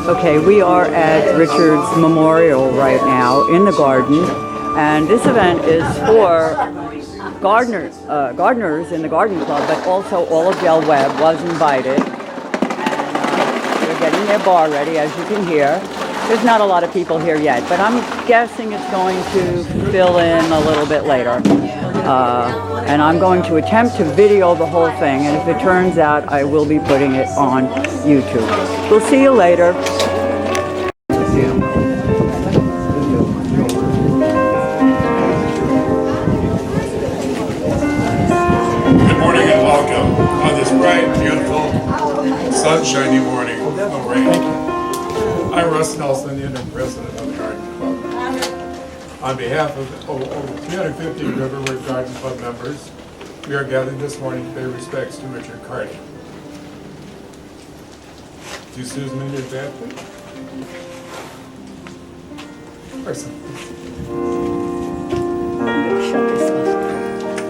Okay, we are at Richard's Memorial right now in the garden, and this event is for gardeners in the garden club, but also all of Webb was invited. And they're getting their bar ready, as you can hear. There's not a lot of people here yet, but I'm guessing it's going to fill in a little bit later. And I'm going to attempt to video the whole thing, and if it turns out, I will be putting it on YouTube. We'll see you later. Good morning and welcome on this bright, beautiful, sunshiny morning. No rain. I'm Russ Nelson, the interim president of the Garden Club. On behalf of over 350 Riverwood Garden Club members, we are gathered this morning to pay respects to Richard Carty. Do Susan in advance, please?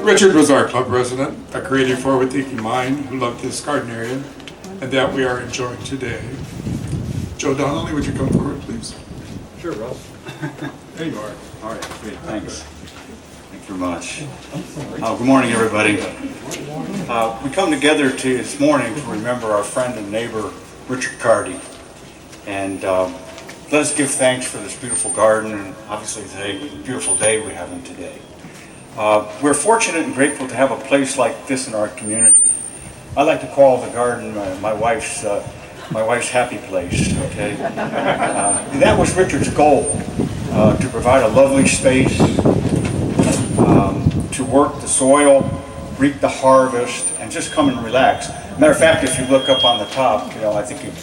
Richard was our club president, a creative, forward-thinking mind who loved this garden area, and that we are enjoying today. Joe Donnelly, would you come forward, please? Sure, Russ. There you are. All right, great, thanks. Thank you very much. Good morning, everybody. We come together this morning to remember our friend and neighbor, Richard Carty. And let us give thanks for this beautiful garden and obviously today, the beautiful day we're having today. We're fortunate and grateful to have a place like this in our community. I like to call the garden my wife's happy place, okay? That was Richard's goal, to provide a lovely space, to work the soil, reap the harvest, and just come and relax. Matter of fact, if you look up on the top, you know, I think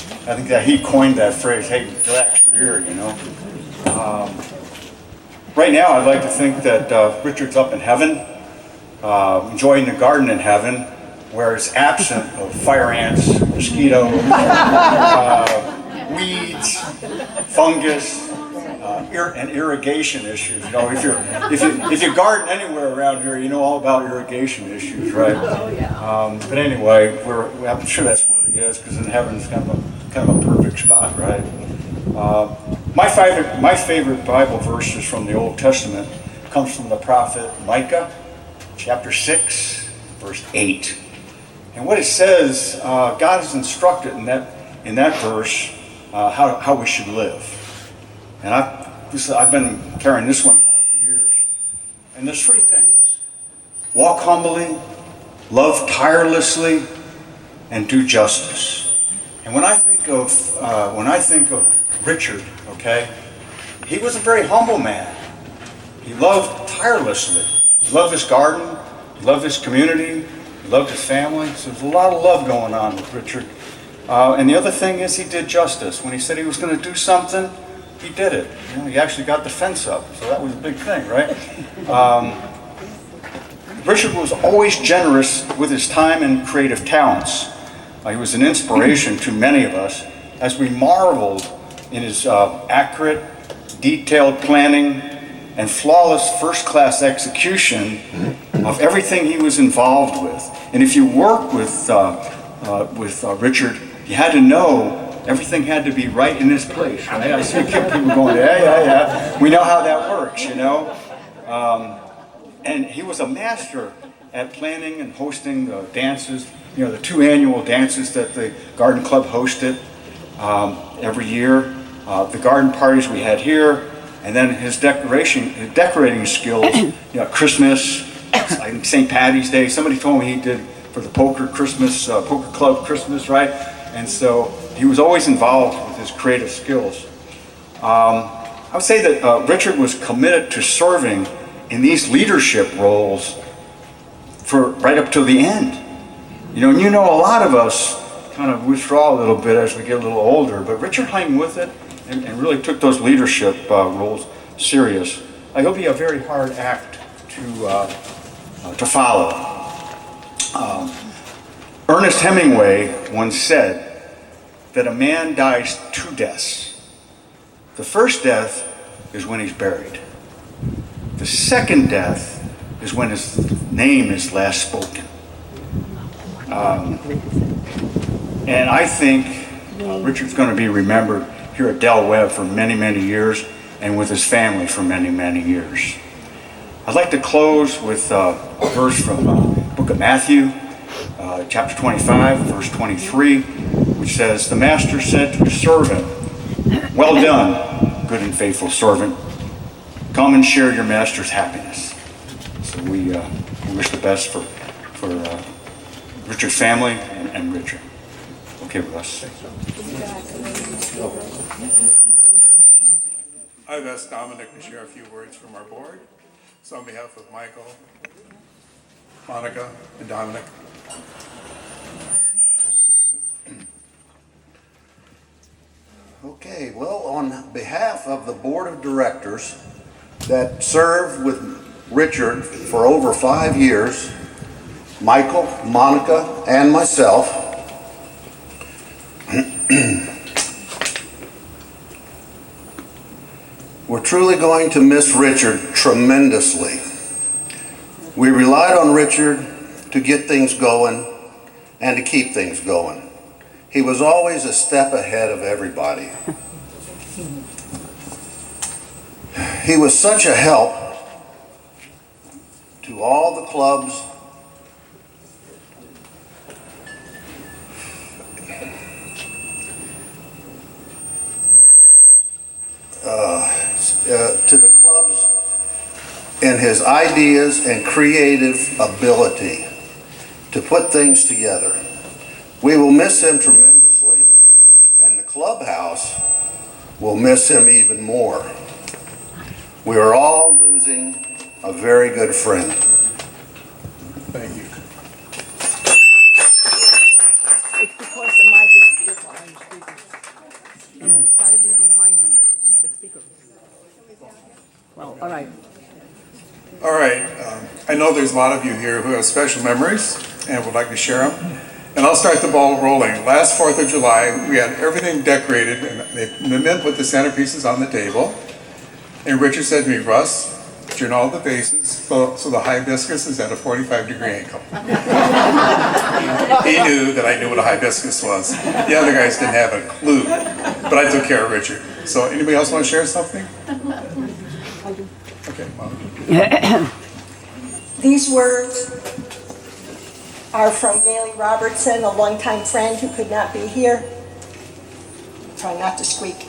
that he coined that phrase, hey, relax, you're here, you know? Right now, I'd like to think that Richard's up in heaven, enjoying the garden in heaven, where it's absent of fire ants, mosquitoes, weeds, fungus, and irrigation issues. You know, if you garden anywhere around here, you know all about irrigation issues, right? Oh yeah. But anyway, I'm sure that's where he is, because in heaven's kind of a perfect spot, right? My favorite Bible verse is from the Old Testament. It comes from the prophet Micah, chapter 6, verse 8. And what it says, God has instructed in that verse how we should live. And I've been carrying this one around for years. And there's three things: walk humbly, love tirelessly, and do justice. And when I think of Richard, okay, he was a very humble man. He loved tirelessly. He loved his garden. He loved his community. He loved his family. So there's a lot of love going on with Richard. And the other thing is he did justice. When he said he was going to do something, he did it. You know, he actually got the fence up. So that was a big thing, right? Richard was always generous with his time and creative talents. He was an inspiration to many of us as we marveled in his accurate, detailed planning and flawless first-class execution of everything he was involved with. And if you work with Richard, you had to know everything had to be right in its place, right? I see people going, yeah. We know how that works, you know? And he was a master at planning and hosting the dances, you know, the 2 annual dances that the Garden Club hosted every year, the garden parties we had here, and then his decorating skills, you know, Christmas, I think St. Patty's Day. Somebody told me he did for the poker club Christmas, right? And so he was always involved with his creative skills. I would say that Richard was committed to serving in these leadership roles for right up to the end. You know, and you know a lot of us kind of withdraw a little bit as we get a little older, but Richard hung with it and really took those leadership roles serious. He'll be a very hard act to follow. Ernest Hemingway once said that a man dies 2 deaths. The first death is when he's buried. The second death is when his name is last spoken. And I think Richard's going to be remembered here at Del Webb for many, many years, and with his family for many, many years. I'd like to close with a verse from the book of Matthew, chapter 25, verse 23, which says, "The master said to his servant, 'Well done, good and faithful servant. Come and share your master's happiness.'" So we wish the best for Richard's family and Richard. Okay, Russ. I've asked Dominic to share a few words from our board. So on behalf of Michael, Monica, and Dominic. Okay, well, on behalf of the board of directors that served with Richard for over 5 years, Michael, Monica, and myself, we're truly going to miss Richard tremendously. We relied on Richard to get things going and to keep things going. He was always a step ahead of everybody. He was such a help to all the clubs in his ideas and creative ability to put things together. We will miss him tremendously, and the clubhouse will miss him even more. We are all losing a very good friend. Thank you. It's because the mic is behind the speakers. It's got to be behind the speakers. Well, all right. All right. I know there's a lot of you here who have special memories and would like to share them. And I'll start the ball rolling. Last 4th of July, we had everything decorated, and the men put the centerpieces on the table. And Richard said to me, "Russ, turn all the bases so the hibiscus is at a 45-degree angle." He knew that I knew what a hibiscus was. The other guys didn't have a clue, but I took care of Richard. So anybody else want to share something? Okay, Monica. These words are from Gailey Robertson, a longtime friend who could not be here. Try not to squeak.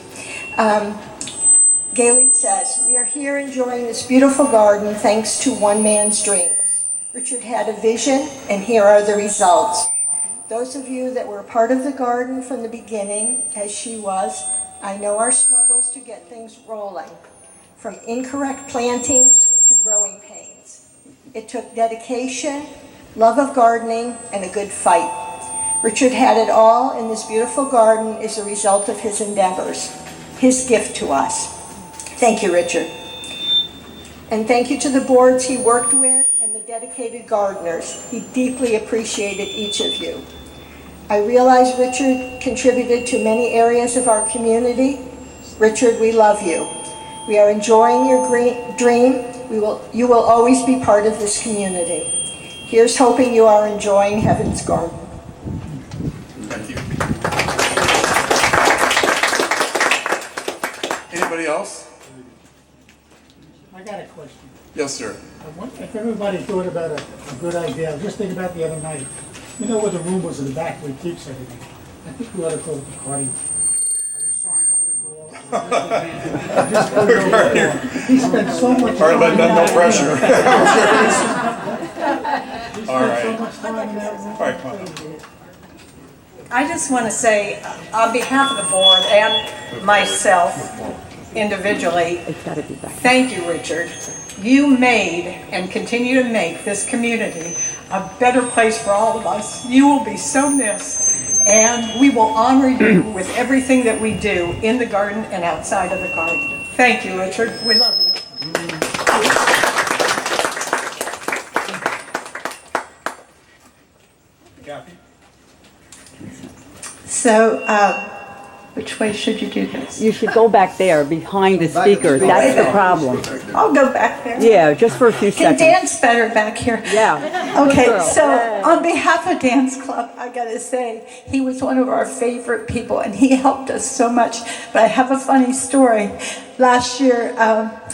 Gailey says, "We are here enjoying this beautiful garden thanks to one man's dreams. Richard had a vision, and here are the results. Those of you that were a part of the garden from the beginning, as she was, I know our struggles to get things rolling, from incorrect plantings to growing pains. It took dedication, love of gardening, and a good fight. Richard had it all, and this beautiful garden is a result of his endeavors, his gift to us. Thank you, Richard. And thank you to the boards he worked with and the dedicated gardeners. He deeply appreciated each of you. I realize Richard contributed to many areas of our community. Richard, we love you. We are enjoying your dream. You will always be part of this community. Here's hoping you are enjoying Heaven's Garden." Thank you. Anybody else? I got a question. Yes, sir. I wonder if everybody thought about a good idea. I was just thinking about the other night. You know where the room was in the back where he keeps everything? I think we ought to call it the Carty. I will sign over the door. Just put it over the door. He spent so much All right, time. no pressure. He All right. spent so much time in that room. All right, come on. I just want to say, on behalf of the board and myself individually, It's got to be back. thank you, Richard. You made and continue to make this community a better place for all of us. You will be so missed, and we will honor you with everything that we do in the garden and outside of the garden. Thank you, Richard. We love you. Kathy? So, which way should you do this? You should go back there behind the speakers. That's the problem. I'll go back there. Yeah, just for a few Can seconds. dance better back here. Yeah. Good Okay, girl. so Yay. On behalf of Dance Club, I gotta say, he was one of our favorite people and he helped us so much. But I have a funny story. Last year,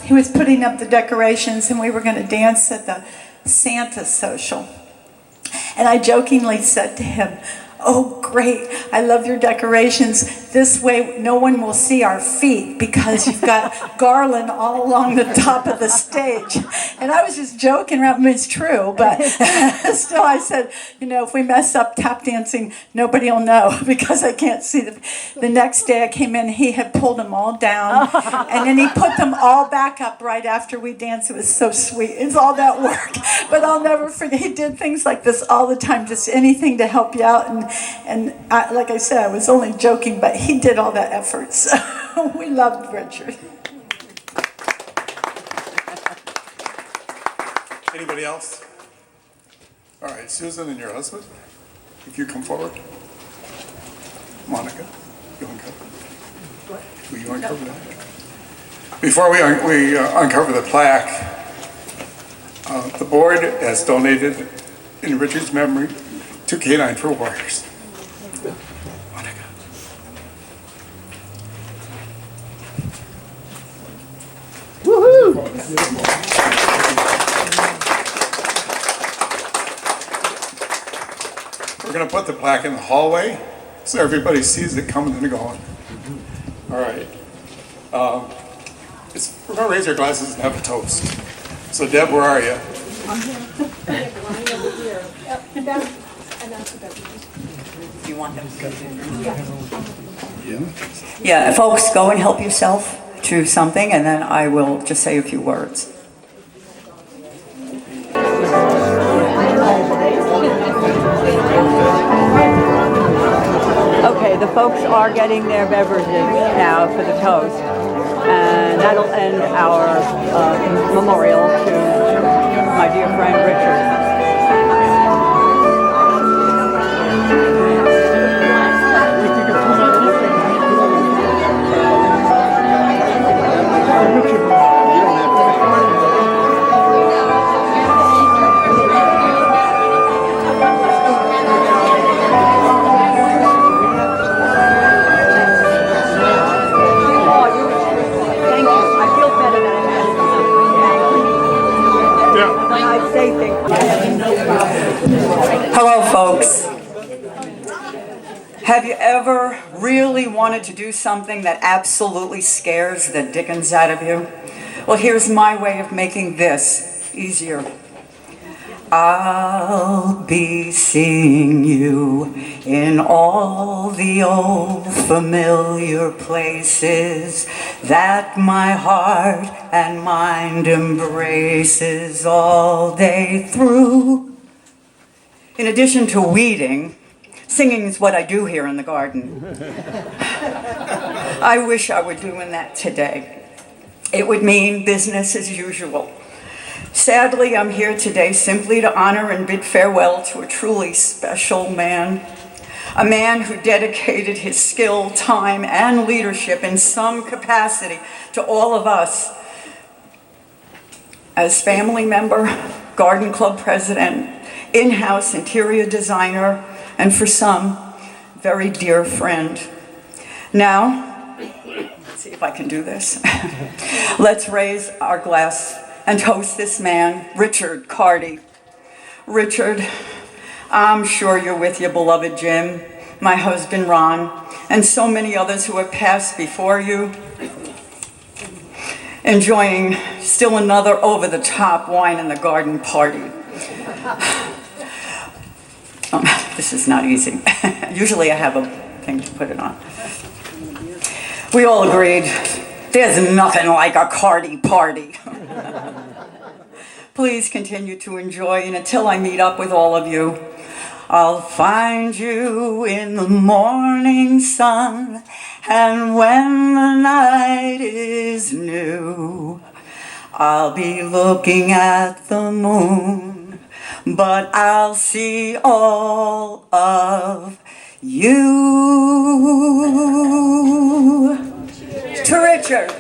he was putting up the decorations and we were gonna dance at the Santa social. And I jokingly said to him, "Oh, great, I love your decorations. This way no one will see our feet because you've got garland all along the top of the stage." And I was just joking around, I mean, it's true, but still I said, if we mess up tap dancing, nobody will know because I can't see them. The next day I came in, he had pulled them all down, and then he put them all back up right after we danced. It was so sweet. It's all that work. But I'll never forget, he did things like this all the time, just anything to help you out. And like I said, I was only joking, but he did all that effort. So we loved Richard. Anybody else? All right, Susan and your husband, if you come forward. Monica, you uncover. Will you uncover that? Before we uncover the plaque, the board has donated, in Richard's memory, 2 K9 for Warriors. Monica. We're going to put the plaque in the hallway so everybody sees it coming and going. All right. We're going to raise our glasses and have a toast. So Deb, where are you? You want them to go? Yeah, folks, go and help yourself to something, and then I will just say a few words. Okay, the folks are getting their beverages now for the toast, and that'll end our memorial to my dear friend Richard. Hello, folks. Have you ever really wanted to do something that absolutely scares the dickens out of you? Well, here's my way of making this easier. I'll be seeing you in all the old familiar places that my heart and mind embraces all day through. In addition to weeding, singing is what I do here in the garden. I wish I were doing that today. It would mean business as usual. Sadly, I'm here today simply to honor and bid farewell to a truly special man. A man who dedicated his skill, time, and leadership in some capacity to all of us. As family member, garden club president, in-house interior designer, and for some, very dear friend. Now, let's see if I can do this. Let's raise our glass and toast this man, Richard Carty. Richard, I'm sure you're with your beloved Jim, my husband Ron, and so many others who have passed before you, enjoying still another over-the-top wine in the garden party. This is not easy. Usually I have a thing to put it on. We all agreed, there's nothing like a Carty party. Please continue to enjoy, and until I meet up with all of you, I'll find you in the morning sun, and when the night is new, I'll be looking at the moon, but I'll see all of you. To Richard.